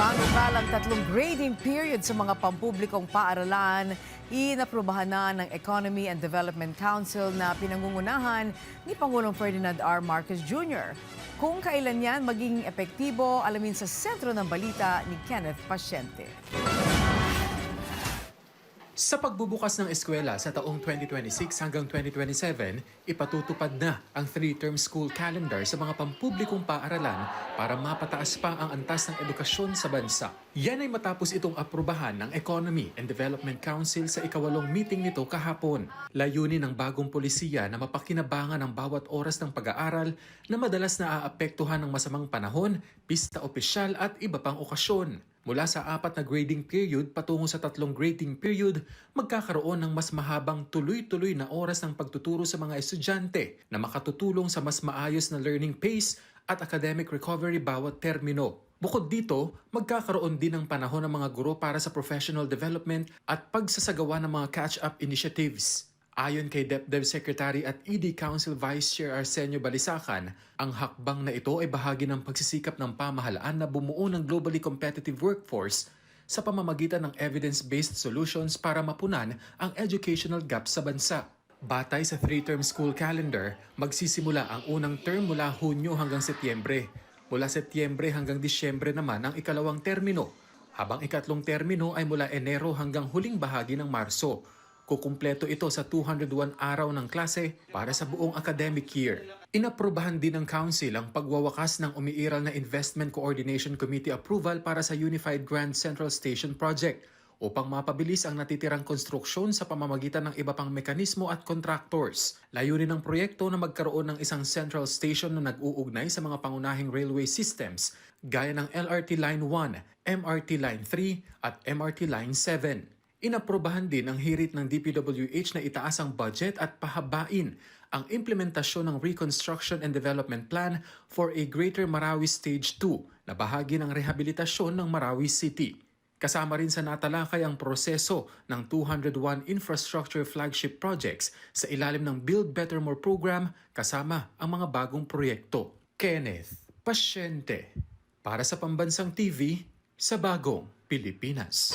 Panukalang tatlong grading period sa mga pampublikong paaralan, inaprubahan na ng Economy and Development Council na pinangungunahan ni Pangulong Ferdinand R. Marcos Jr. Kung kailan yan magiging epektibo, alamin sa sentro ng balita ni Kenneth Pasyente. Sa pagbubukas ng eskwela sa taong 2026 hanggang 2027, ipatutupad na ang 3-term school calendar sa mga pampublikong paaralan para mapataas pa ang antas ng edukasyon sa bansa. Yan ay matapos itong aprubahan ng Economy and Development Council sa ika-8 meeting nito kahapon. Layunin ng bagong polisiya na mapakinabangan ang bawat oras ng pag-aaral na madalas na aapektuhan ng masamang panahon, pista opisyal at iba pang okasyon. Mula sa 4 na grading period patungo sa 3 grading period, magkakaroon ng mas mahabang tuloy-tuloy na oras ng pagtuturo sa mga estudyante na makatutulong sa mas maayos na learning pace at academic recovery bawat termino. Bukod dito, magkakaroon din ng panahon ng mga guro para sa professional development at pagsasagawa ng mga catch-up initiatives. Ayon kay DepDev Secretary at ED Council Vice Chair Arsenio Balisacan, ang hakbang na ito ay bahagi ng pagsisikap ng pamahalaan na bumuo ng globally competitive workforce sa pamamagitan ng evidence-based solutions para mapunan ang educational gap sa bansa. Batay sa 3-term school calendar, magsisimula ang unang term mula Hunyo hanggang Setyembre. Mula Setyembre hanggang Disyembre naman ang ikalawang termino, habang ikatlong termino ay mula Enero hanggang huling bahagi ng Marso. Kukumpleto ito sa 201 araw ng klase para sa buong academic year. Inaprubahan din ng Council ang pagwawakas ng umiiral na Investment Coordination Committee approval para sa Unified Grand Central Station Project upang mapabilis ang natitirang konstruksyon sa pamamagitan ng iba pang mekanismo at contractors. Layunin ng proyekto na magkaroon ng isang central station na nag-uugnay sa mga pangunahing railway systems gaya ng LRT Line 1, MRT Line 3 at MRT Line 7. Inaprubahan din ang hirit ng DPWH na itaas ang budget at pahabain ang implementasyon ng Reconstruction and Development Plan for a Greater Marawi Stage 2 na bahagi ng rehabilitasyon ng Marawi City. Kasama rin sa natalakay ang proseso ng 201 infrastructure flagship projects sa ilalim ng Build Better More program kasama ang mga bagong proyekto. Kenneth Pasyente para sa Pambansang TV sa Bagong Pilipinas.